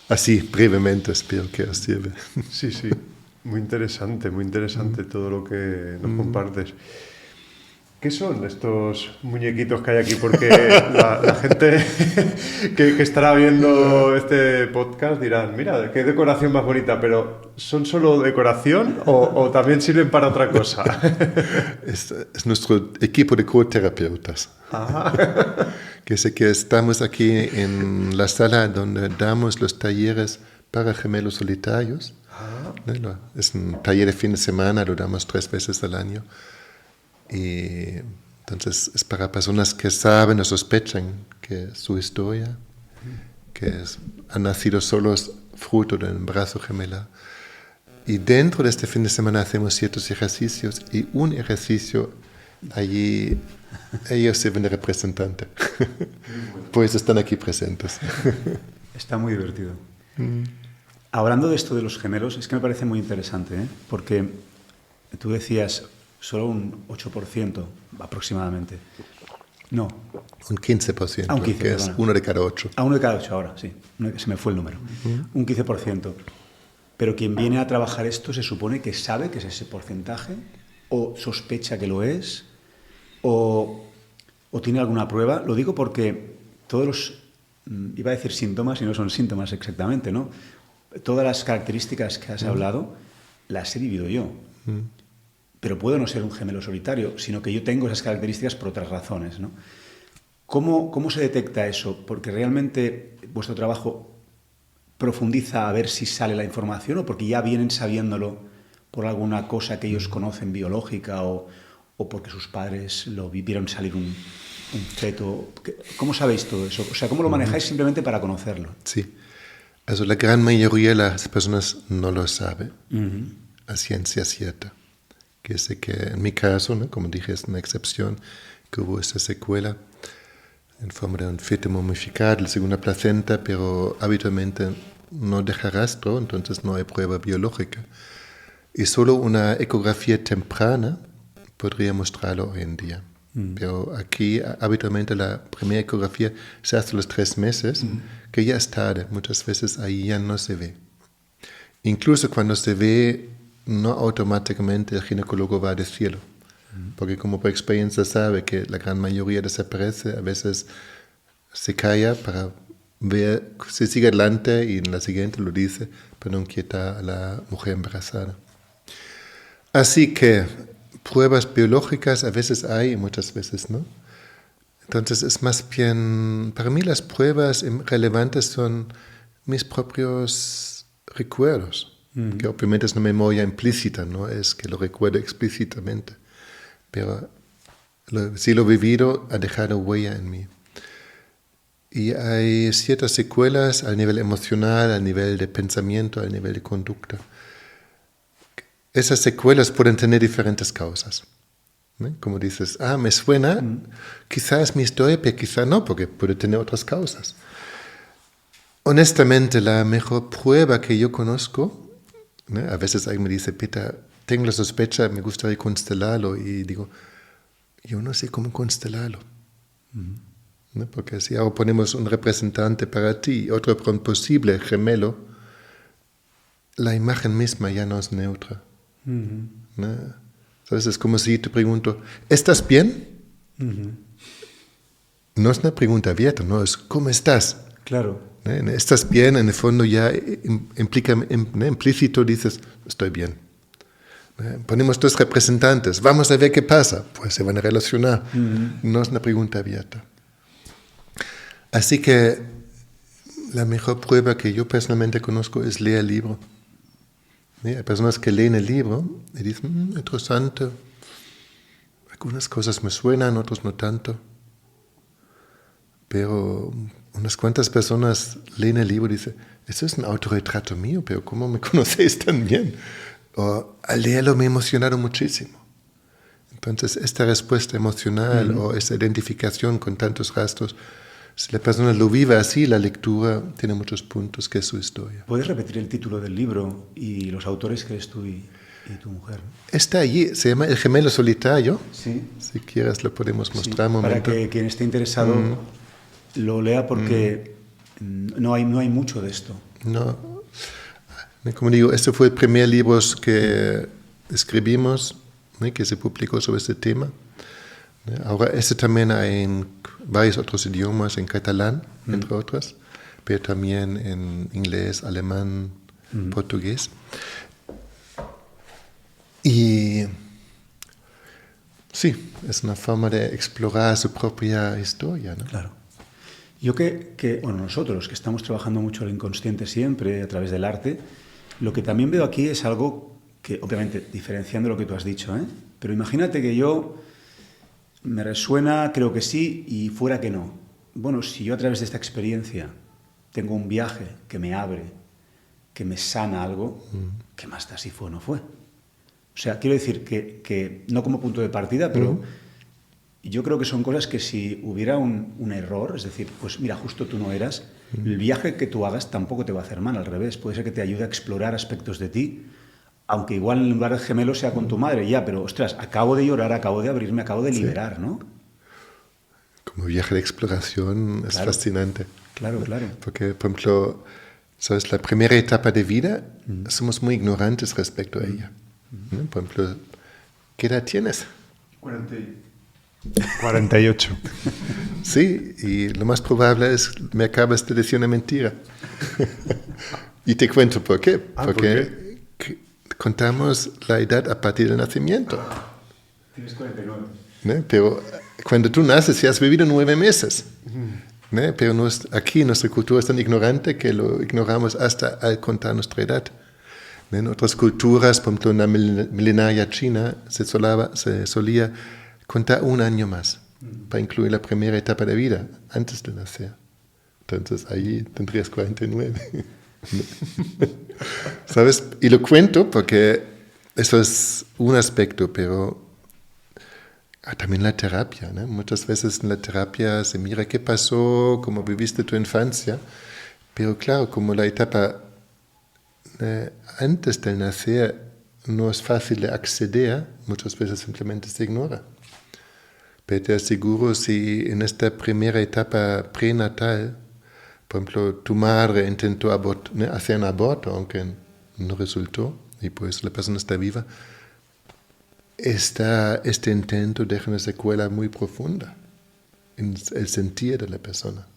Así, brevemente, espero que os sirva. Sí, muy interesante todo lo que nos compartes. ¿Qué son estos muñequitos que hay aquí? Porque la gente que estará viendo este podcast dirán, mira, qué decoración más bonita, pero ¿son solo decoración o también sirven para otra cosa? Es nuestro equipo de coterapeutas. Que sé que estamos aquí en la sala donde damos los talleres para gemelos solitarios. Es un taller de fin de semana, lo damos 3 veces al año. Y entonces es para personas que saben o sospechan que su historia, han nacido solos fruto del embarazo gemelar. Y dentro de este fin de semana hacemos ciertos ejercicios y un ejercicio allí ellos sirven de representante. Pues están aquí presentes. Está muy divertido. Hablando de esto de los gemelos, es que me parece muy interesante, ¿eh? Porque tú decías solo un 8% aproximadamente. No. Un 15%, Un 15%, que es uno de cada 8. A uno de cada 8 ahora, sí. Se me fue el número. Un 15%. Pero quien viene a trabajar esto se supone que sabe que es ese porcentaje, o sospecha que lo es, o tiene alguna prueba. Lo digo porque todos los, iba a decir síntomas y no son síntomas exactamente, ¿no? Todas las características que has hablado las he vivido yo. Pero puedo no ser un gemelo solitario, sino que yo tengo esas características por otras razones, ¿no? ¿Cómo se detecta eso? Porque realmente vuestro trabajo profundiza a ver si sale la información, o porque ya vienen sabiéndolo por alguna cosa que ellos conocen biológica, o porque sus padres lo vieron salir un feto. ¿Cómo sabéis todo eso? O sea, ¿cómo lo manejáis simplemente para conocerlo? Sí. Also la gran mayoría de las personas no lo sabe a ciencia cierta. Que sé que en mi caso, ¿no? Como dije, es una excepción, que hubo esa secuela en forma de un feto momificado, la segunda placenta, pero habitualmente no deja rastro, entonces no hay prueba biológica. Y solo una ecografía temprana podría mostrarlo hoy en día. Pero aquí habitualmente la primera ecografía se hace a los 3 meses, que ya es tarde, muchas veces ahí ya no se ve. Incluso cuando se ve, no automáticamente el ginecólogo va a decirlo, porque como por experiencia sabe que la gran mayoría desaparece, a veces se calla para ver, se sigue adelante y en la siguiente lo dice, para no inquietar a la mujer embarazada. Así que pruebas biológicas a veces hay y muchas veces no. Entonces es más bien, para mí las pruebas relevantes son mis propios recuerdos, que obviamente es una memoria implícita, no es que lo recuerdo explícitamente, pero si lo he vivido ha dejado huella en mí. Y hay ciertas secuelas al nivel emocional, al nivel de pensamiento, al nivel de conducta. Esas secuelas pueden tener diferentes causas. ¿No? Como dices, me suena, quizás es mi historia, pero quizás no, porque puede tener otras causas. Honestamente, la mejor prueba que yo conozco, ¿no? A veces alguien me dice, Peter, tengo la sospecha, me gustaría constelarlo, y digo, yo no sé cómo constelarlo. ¿No? Porque si ahora ponemos un representante para ti y otro para un posible gemelo, la imagen misma ya no es neutra. ¿No? ¿Sabes? Es como si te pregunto, ¿estás bien? No es una pregunta abierta, no es ¿cómo estás? Claro. ¿No? ¿Estás bien? En el fondo ya implica, implícito dices, estoy bien. ¿No? Ponemos 2 representantes, vamos a ver qué pasa. Pues se van a relacionar. No es una pregunta abierta. Así que la mejor prueba que yo personalmente conozco es leer el libro. Hay personas que leen el libro y dicen, interesante, algunas cosas me suenan, otras no tanto. Pero unas cuantas personas leen el libro y dicen, eso es un autorretrato mío, pero ¿cómo me conocéis tan bien? O al leerlo me emocionaron muchísimo. Entonces, esta respuesta emocional o esta identificación con tantos rastros, si la persona lo vive así, la lectura tiene muchos puntos, que es su historia. ¿Puedes repetir el título del libro y los autores que eres tú y tu mujer? Está allí, se llama El gemelo solitario. Sí. Si quieres lo podemos mostrar un momento. Para que quien esté interesado lo lea, porque no hay mucho de esto. No, como digo, este fue el primer libro que escribimos, ¿no? Que se publicó sobre este tema. Ahora este también hay en varios otros idiomas, en catalán, entre otras, pero también en inglés, alemán, portugués. Y sí, es una forma de explorar su propia historia, ¿no? Claro. Yo bueno, nosotros que estamos trabajando mucho el inconsciente siempre a través del arte, lo que también veo aquí es algo que, obviamente, diferenciando lo que tú has dicho, pero imagínate que yo me resuena, creo que sí, y fuera que no. Bueno, si yo a través de esta experiencia tengo un viaje que me abre, que me sana algo, ¿qué más da si fue o no fue? O sea, quiero decir que no como punto de partida, pero Y yo creo que son cosas que si hubiera un error, es decir, pues mira, justo tú no eras, el viaje que tú hagas tampoco te va a hacer mal, al revés. Puede ser que te ayude a explorar aspectos de ti, aunque igual en lugar de gemelo sea con tu madre, ya, pero ostras, acabo de llorar, acabo de abrirme, acabo de liberar, ¿no? Como viaje de exploración es fascinante. Claro, claro. Porque, por ejemplo, ¿sabes? La primera etapa de vida somos muy ignorantes respecto a ella. ¿No? Por ejemplo, ¿qué edad tienes? 48. Sí, y lo más probable es que me acabas de decir una mentira. Y te cuento por qué. Porque contamos la edad a partir del nacimiento. Tienes 49. ¿No? Pero cuando tú naces ya has vivido 9 meses. ¿No? Pero aquí nuestra cultura es tan ignorante que lo ignoramos hasta al contar nuestra edad. ¿No? En otras culturas, por ejemplo en la milenaria china, se solía contar 1 año más para incluir la primera etapa de vida, antes de nacer. Entonces ahí tendrías 49. ¿Sabes? Y lo cuento porque eso es un aspecto, pero también la terapia, ¿no? Muchas veces en la terapia se mira qué pasó, cómo viviste tu infancia, pero claro, como la etapa antes del nacer no es fácil de acceder, muchas veces simplemente se ignora. Pero te aseguro, si en esta primera etapa prenatal, por ejemplo, tu madre intentó hacer un aborto, aunque no resultó, y pues la persona está viva, este intento deja una secuela muy profunda en el sentir de la persona,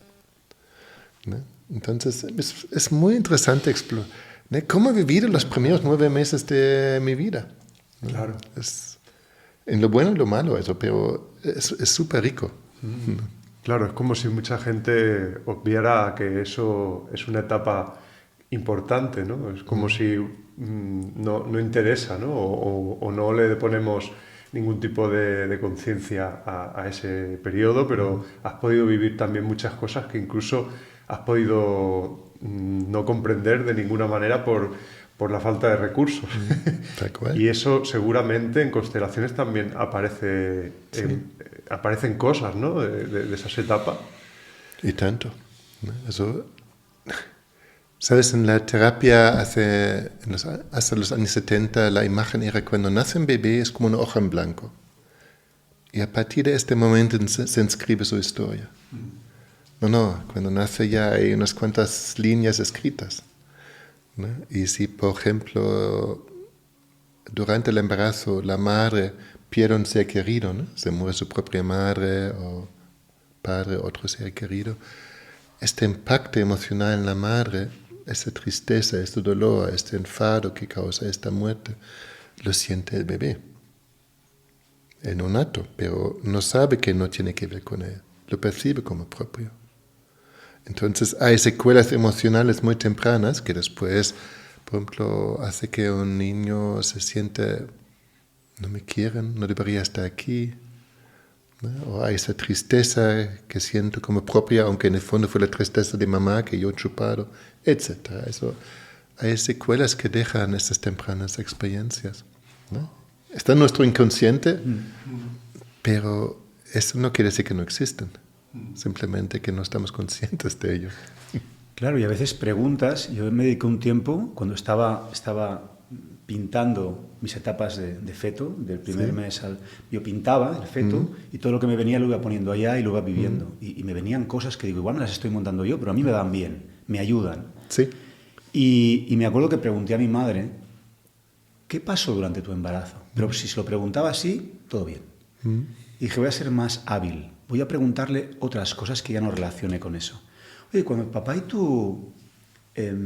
¿no? Entonces es muy interesante explorar, ¿no? Cómo he vivido los primeros 9 meses de mi vida, ¿no? Claro. Es, en lo bueno y lo malo eso, pero es súper rico. Claro, es como si mucha gente obviara que eso es una etapa importante, ¿no? Es como si no interesa, ¿no? O no le ponemos ningún tipo de conciencia a ese periodo, pero has podido vivir también muchas cosas que incluso has podido no comprender de ninguna manera por la falta de recursos. Tal cual. Y eso seguramente en constelaciones también aparece, aparecen cosas, ¿no? de esas etapas. Y tanto, ¿no? Eso, ¿sabes? En la terapia hasta los años 70 la imagen era cuando nace un bebé es como una hoja en blanco. Y a partir de este momento se inscribe su historia. No, cuando nace ya hay unas cuantas líneas escritas, ¿no? Y si, por ejemplo, durante el embarazo la madre pierde un ser querido, ¿no? Se muere su propia madre o padre, otro ser querido, este impacto emocional en la madre, esta tristeza, este dolor, este enfado que causa esta muerte, lo siente el bebé, el neonato, pero no sabe que no tiene que ver con él, lo percibe como propio. Entonces hay secuelas emocionales muy tempranas que después, por ejemplo, hace que un niño se siente, no me quieren, no debería estar aquí, ¿no? O hay esa tristeza que siento como propia, aunque en el fondo fue la tristeza de mamá que yo he chupado, etc. Hay secuelas que dejan estas tempranas experiencias, ¿no? Está en nuestro inconsciente, pero eso no quiere decir que no existen. Simplemente que no estamos conscientes de ello. Claro, y a veces preguntas. Yo me dediqué un tiempo, cuando estaba pintando mis etapas de feto, del primer mes yo pintaba el feto y todo lo que me venía lo iba poniendo allá y lo iba viviendo. Y me venían cosas que digo, igual me las estoy montando yo, pero a mí me dan bien, me ayudan. Sí. Y me acuerdo que pregunté a mi madre, ¿qué pasó durante tu embarazo? Pero si se lo preguntaba así, todo bien. Y dije, voy a ser más hábil. Voy a preguntarle otras cosas que ya no relacione con eso. Oye, cuando papá y tú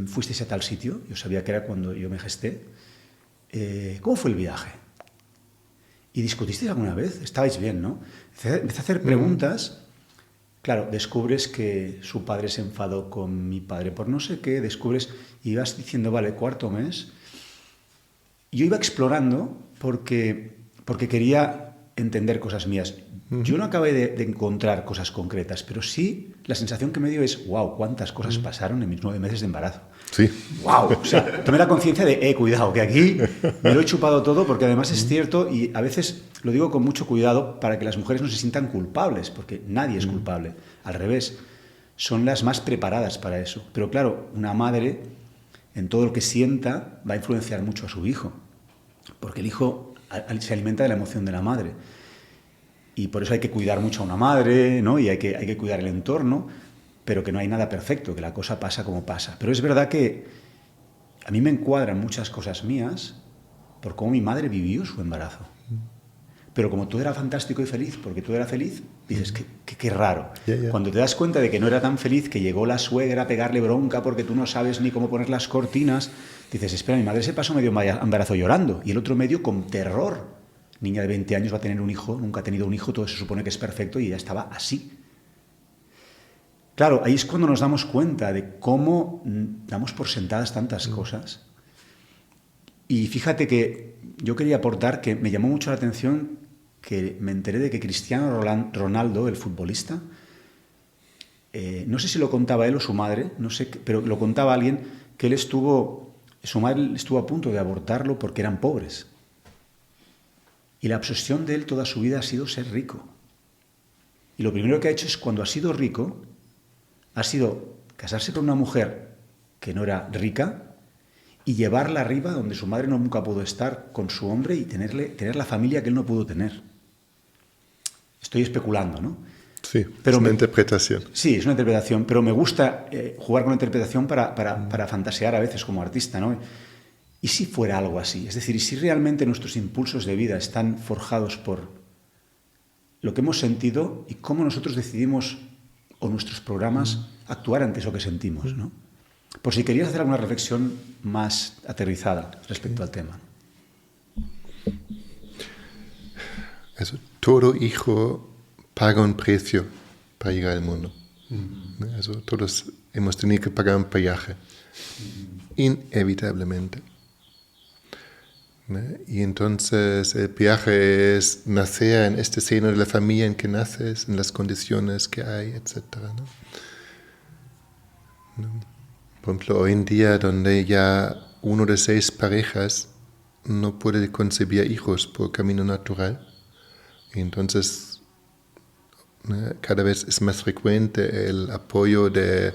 fuisteis a tal sitio, yo sabía que era cuando yo me gesté, ¿cómo fue el viaje? ¿Y discutisteis alguna vez? Estabais bien, ¿no? Empecé a hacer preguntas. Claro, descubres que su padre se enfadó con mi padre por no sé qué, descubres, y ibas diciendo, vale, 4º mes. Yo iba explorando porque quería entender cosas mías. Yo no acabé de encontrar cosas concretas, pero sí la sensación que me dio es, wow, cuántas cosas pasaron en mis 9 meses de embarazo. Sí. Wow, o sea, tomé la conciencia de, cuidado, que aquí me lo he chupado todo, porque además es cierto, y a veces lo digo con mucho cuidado para que las mujeres no se sientan culpables, porque nadie es culpable. Al revés, son las más preparadas para eso. Pero claro, una madre, en todo lo que sienta, va a influenciar mucho a su hijo, porque el hijo se alimenta de la emoción de la madre. Y por eso hay que cuidar mucho a una madre, ¿no? Y hay que cuidar el entorno, pero que no hay nada perfecto, que la cosa pasa como pasa. Pero es verdad que a mí me encuadran muchas cosas mías por cómo mi madre vivió su embarazo. Pero como todo era fantástico y feliz, porque todo era feliz, dices, qué raro. Cuando te das cuenta de que no era tan feliz, que llegó la suegra a pegarle bronca porque tú no sabes ni cómo poner las cortinas, dices, espera, mi madre se pasó medio embarazo llorando y el otro medio con terror. Niña de 20 años va a tener un hijo, nunca ha tenido un hijo, todo se supone que es perfecto y ella estaba así. Claro, ahí es cuando nos damos cuenta de cómo damos por sentadas tantas cosas. Y fíjate que yo quería aportar que me llamó mucho la atención que me enteré de que Cristiano Ronaldo, el futbolista, no sé si lo contaba él o su madre, no sé, pero lo contaba alguien, que su madre estuvo a punto de abortarlo porque eran pobres. Y la obsesión de él toda su vida ha sido ser rico. Y lo primero que ha hecho es, cuando ha sido rico, ha sido casarse con una mujer que no era rica y llevarla arriba donde su madre nunca pudo estar con su hombre y tener la familia que él no pudo tener. Estoy especulando, ¿no? Sí, pero es una interpretación. Sí, es una interpretación, pero me gusta jugar con la interpretación para fantasear a veces como artista, ¿no? ¿Y si fuera algo así? Es decir, ¿y si realmente nuestros impulsos de vida están forjados por lo que hemos sentido y cómo nosotros decidimos, o nuestros programas, actuar ante eso que sentimos, ¿no? Por si querías hacer alguna reflexión más aterrizada respecto al tema. Todo hijo paga un precio para llegar al mundo. Todos hemos tenido que pagar un peaje, inevitablemente. Y entonces el peaje es nacer en este seno de la familia en que naces, en las condiciones que hay, etc. Por ejemplo, hoy en día, donde ya 1 de 6 parejas no puede concebir hijos por camino natural, y entonces cada vez es más frecuente el apoyo de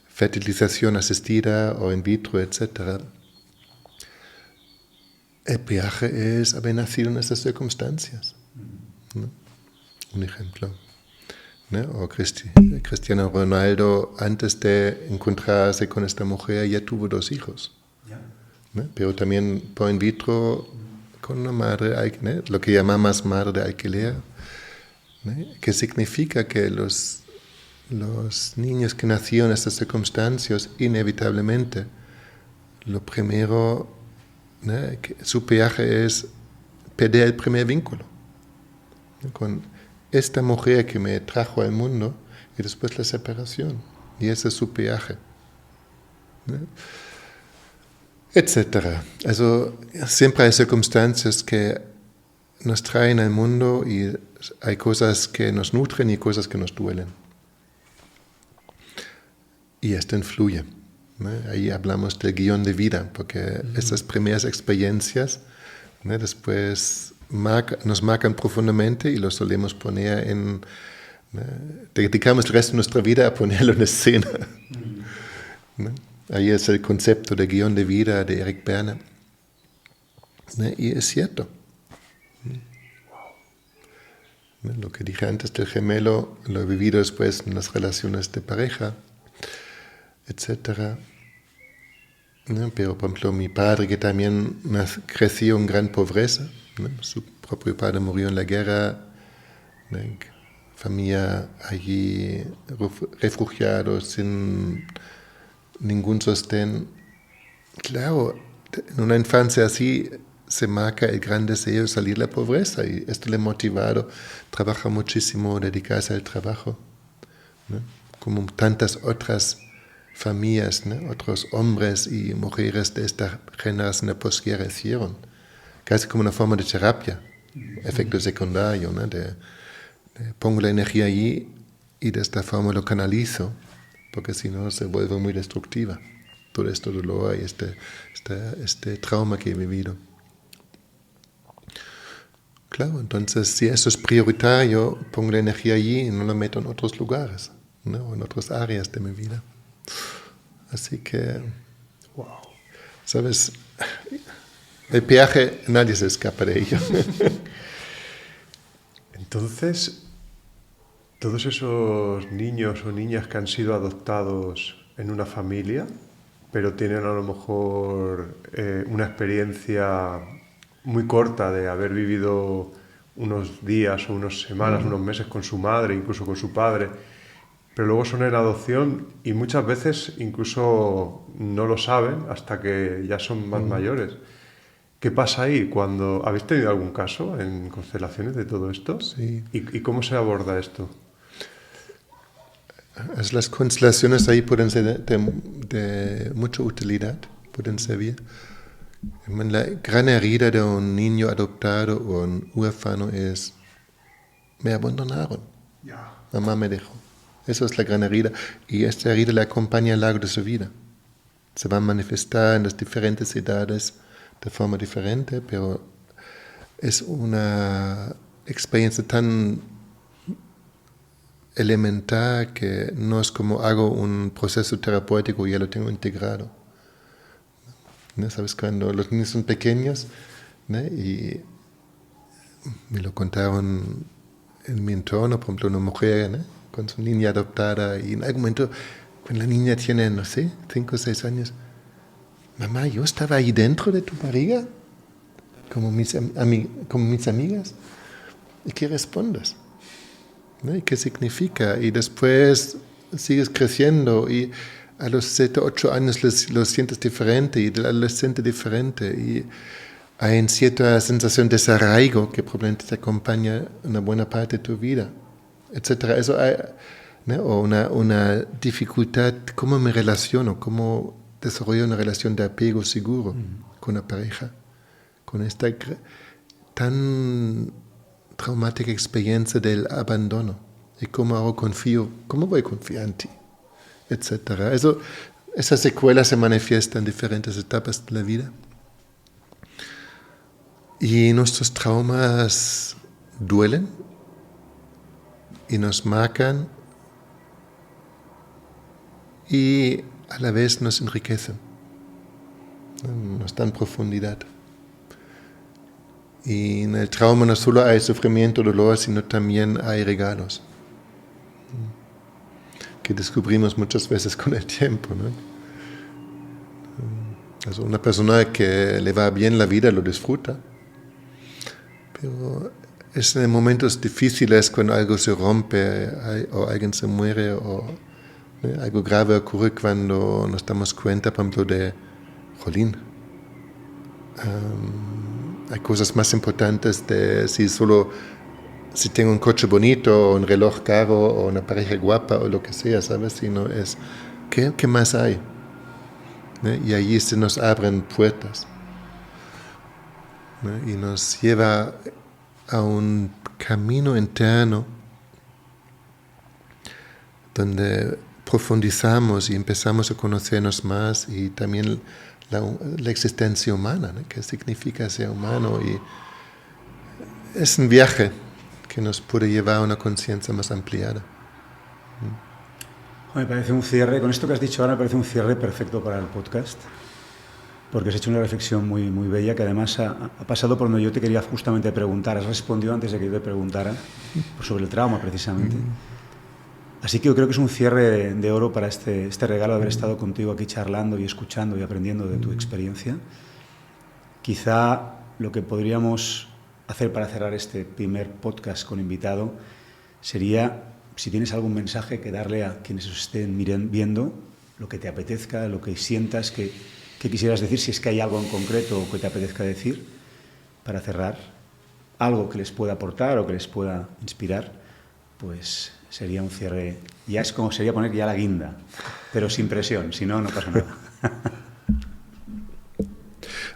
fertilización asistida o in vitro, etc. El peaje es haber nacido en estas circunstancias, ¿no? Un ejemplo, ¿no? O Cristiano Ronaldo, antes de encontrarse con esta mujer, ya tuvo 2 hijos, ¿no? Pero también por in vitro con una madre, ¿no? Lo que llamamos madre de alquiler, ¿no? Que significa que los niños que nacieron en estas circunstancias, inevitablemente, lo primero, ¿no? Su peaje es perder el primer vínculo, ¿no? Con esta mujer que me trajo al mundo, y después la separación, y ese es su peaje, ¿no? Etcétera. Siempre hay circunstancias que nos traen al mundo y hay cosas que nos nutren y cosas que nos duelen. Y esto influye, ¿no? Ahí hablamos del guión de vida, porque estas primeras experiencias, ¿no? Después nos marcan profundamente y lo solemos poner ¿no? Dedicamos el resto de nuestra vida a ponerlo en escena, ¿no? Ahí es el concepto de guión de vida de Eric Berne, ¿no? Y es cierto, ¿no? Lo que dije antes del gemelo lo he vivido después en las relaciones de pareja, etcétera, ¿no? Pero por ejemplo mi padre, que también creció en gran pobreza, ¿no? Su propio padre murió en la guerra, ¿no? Familia allí, refugiados sin ningún sostén. Claro, en una infancia así se marca el gran deseo de salir de la pobreza y esto le ha motivado, trabaja muchísimo, dedicarse al trabajo, ¿no? Como tantas otras familias, ¿no? Otros hombres y mujeres de esta generación de posguerra hicieron, casi como una forma de terapia, efecto secundario, ¿no? Pongo la energía allí y de esta forma lo canalizo, porque si no se vuelve muy destructiva. Todo este dolor y este trauma que he vivido. Claro, entonces si eso es prioritario, pongo la energía allí y no la meto en otros lugares, ¿no? En otras áreas de mi vida. Así que, wow, ¿sabes? El peaje, nadie se escapa de ello. Entonces, todos esos niños o niñas que han sido adoptados en una familia, pero tienen a lo mejor una experiencia muy corta de haber vivido unos días o unas semanas, unos meses con su madre, incluso con su padre, pero luego son en adopción y muchas veces incluso no lo saben hasta que ya son más mayores. ¿Qué pasa ahí? ¿Habéis tenido algún caso en constelaciones de todo esto? Sí. ¿Y cómo se aborda esto? Las constelaciones ahí pueden ser de mucha utilidad, pueden servir. La gran herida de un niño adoptado o un huérfano es: me abandonaron, mamá me dejó. Eso es la gran herida, y esta herida le acompaña a lo largo de su vida. Se va a manifestar en las diferentes edades de forma diferente, pero es una experiencia tan elemental que no es como hago un proceso terapéutico y ya lo tengo integrado. ¿No? ¿Sabes? Cuando los niños son pequeños, ¿no? Y me lo contaron en mi entorno, por ejemplo, una mujer, ¿no? Con su niña adoptada, y en algún momento, cuando la niña tiene, no sé, 5 o 6 años, mamá, yo estaba ahí dentro de tu barriga, como mis amigas. ¿Y qué respondes? ¿No? ¿Y qué significa? Y después sigues creciendo y a los 7, 8 años lo sientes diferente y del adolescente diferente, y hay una cierta sensación de desarraigo que probablemente te acompaña una buena parte de tu vida, etc. Eso hay, ¿no? O una dificultad, cómo me relaciono, cómo desarrollo una relación de apego seguro con una pareja, con esta tan traumática experiencia del abandono, y cómo ahora confío, cómo voy a confiar en ti, etcétera. Esa secuela se manifiesta en diferentes etapas de la vida. Y nuestros traumas duelen y nos marcan y a la vez nos enriquecen, nos dan profundidad. Y en el trauma no solo hay sufrimiento, dolor, sino también hay regalos que descubrimos muchas veces con el tiempo, ¿no? Also una persona que le va bien la vida lo disfruta, pero es en momentos difíciles cuando algo se rompe o alguien se muere o algo grave ocurre, cuando nos damos cuenta, por ejemplo, de jolín. Hay cosas más importantes de si tengo un coche bonito o un reloj caro o una pareja guapa o lo que sea, ¿sabes? Sino es, ¿qué más hay? ¿No? Y allí se nos abren puertas, ¿no? Y nos lleva a un camino interno donde profundizamos y empezamos a conocernos más, y también la existencia humana, ¿no? ¿Qué significa ser humano? Y es un viaje que nos puede llevar a una conciencia más ampliada. Me parece un cierre, con esto que has dicho ahora, me parece un cierre perfecto para el podcast, porque has hecho una reflexión muy, muy bella, que además ha pasado por donde yo te quería justamente preguntar. Has respondido antes de que yo te preguntara sobre el trauma, precisamente. Así que yo creo que es un cierre de oro para este regalo de haber estado contigo aquí charlando y escuchando y aprendiendo de tu experiencia. Quizá lo que podríamos hacer para cerrar este primer podcast con invitado sería, si tienes algún mensaje que darle a quienes os estén viendo, lo que te apetezca, lo que sientas que quisieras decir, si es que hay algo en concreto que te apetezca decir, para cerrar, algo que les pueda aportar o que les pueda inspirar, pues sería un cierre. Ya es como sería poner ya la guinda, pero sin presión, si no, no pasa nada.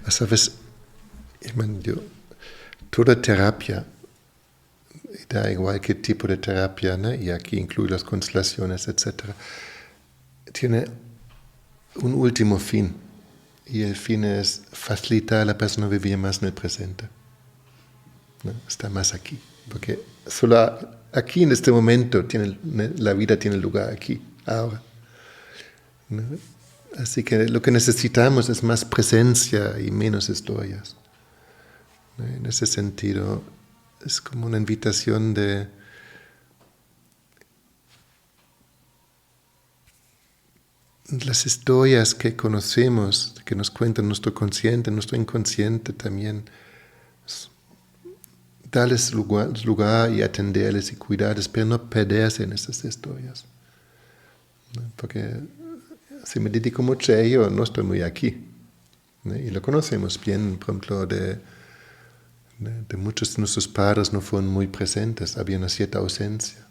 Sabes, yo toda terapia, da igual qué tipo de terapia, ¿no? Y aquí incluye las constelaciones, etc., tiene un último fin. Y el fin es facilitar a la persona a vivir más en el presente, ¿no? Está más aquí. Porque solo aquí, en este momento, la vida tiene lugar aquí, ahora, ¿no? Así que lo que necesitamos es más presencia y menos historias, ¿no? En ese sentido, es como una invitación de las historias que conocemos, que nos cuentan nuestro consciente, nuestro inconsciente también, darles lugar y atenderles y cuidarles, pero no perderse en esas historias, ¿no? Porque si me dedico mucho a ello, no estoy muy aquí, ¿no? Y lo conocemos bien, por ejemplo, de muchos de nuestros padres no fueron muy presentes, había una cierta ausencia.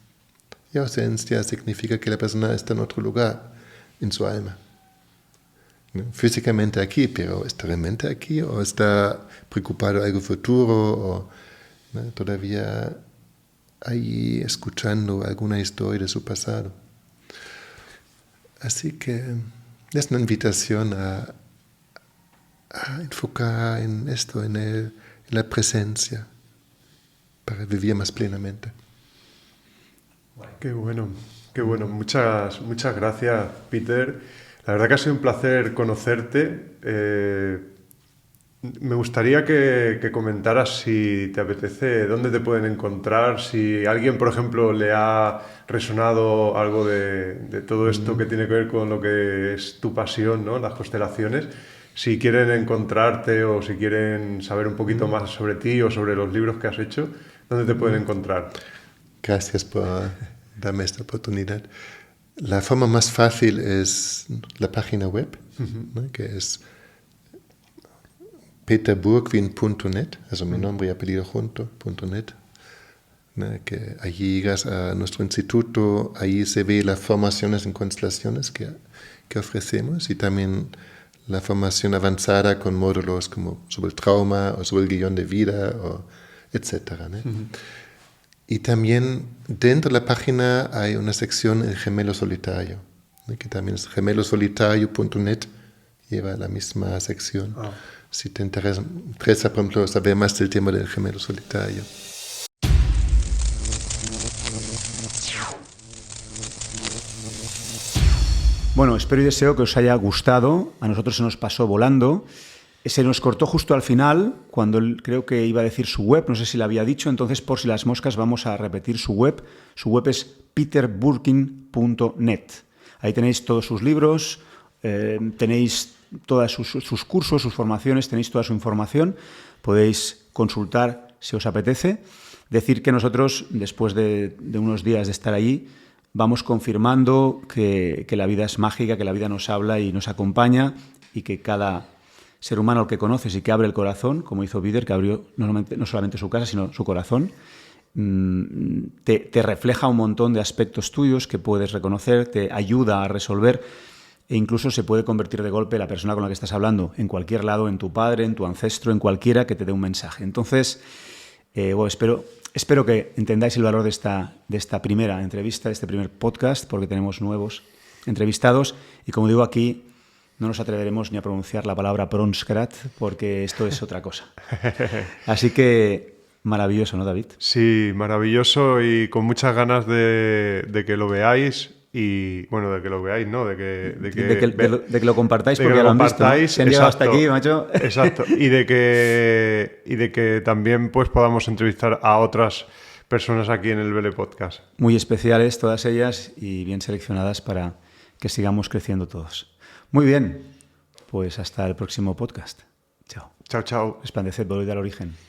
Y ausencia significa que la persona está en otro lugar, en su alma, ¿no? Físicamente aquí, pero ¿está realmente aquí o está preocupado algo futuro o, ¿no? Todavía ahí escuchando alguna historia de su pasado? Así que es una invitación a enfocar en esto, en la presencia, para vivir más plenamente. Qué bueno, qué bueno. Muchas gracias, Peter. La verdad que ha sido un placer conocerte. Me gustaría que comentaras, si te apetece, dónde te pueden encontrar, si a alguien, por ejemplo, le ha resonado algo de todo esto que tiene que ver con lo que es tu pasión, ¿no? Las constelaciones. Si quieren encontrarte o si quieren saber un poquito más sobre ti o sobre los libros que has hecho, ¿dónde te pueden encontrar? Gracias por darme esta oportunidad. La forma más fácil es la página web, ¿no? Que es peterburgwin.net, also mi nombre y apellido junto, .net, ¿no? Que allí llegas a nuestro instituto, ahí se ve las formaciones en constelaciones que ofrecemos y también la formación avanzada con módulos como sobre el trauma o sobre el guión de vida, etc., ¿no? Y también dentro de la página hay una sección El Gemelo Solitario, ¿no? Que también es gemelosolitario.net, lleva la misma sección. Si te interesa, por ejemplo, saber más del tema del gemelo solitario. Bueno, espero y deseo que os haya gustado. A nosotros se nos pasó volando. Se nos cortó justo al final, cuando él creo que iba a decir su web, no sé si la había dicho, entonces por si las moscas vamos a repetir su web. Su web es peterburkin.net. Ahí tenéis todos sus libros, tenéis todos sus cursos, sus formaciones, tenéis toda su información. Podéis consultar si os apetece. Decir que nosotros, después de unos días de estar allí, vamos confirmando que la vida es mágica, que la vida nos habla y nos acompaña y que cada ser humano al que conoces y que abre el corazón, como hizo Peter, que abrió no solamente su casa, sino su corazón, te refleja un montón de aspectos tuyos que puedes reconocer, te ayuda a resolver e incluso se puede convertir de golpe la persona con la que estás hablando en cualquier lado, en tu padre, en tu ancestro, en cualquiera que te dé un mensaje. Entonces, espero que entendáis el valor de esta primera entrevista, de este primer podcast, porque tenemos nuevos entrevistados y, como digo aquí, no nos atreveremos ni a pronunciar la palabra Bronsgrat porque esto es otra cosa. Así que maravilloso, ¿no, David? Sí, maravilloso y con muchas ganas de que lo veáis y, bueno, de que lo veáis, ¿no? De que lo compartáis porque ya lo han visto, ¿no? Se han llegado hasta aquí, macho. Exacto. Y de que también pues podamos entrevistar a otras personas aquí en el Vele Podcast. Muy especiales todas ellas y bien seleccionadas para que sigamos creciendo todos. Muy bien, pues hasta el próximo podcast. Chao. Chao, chao. Resplandeced, volved al origen.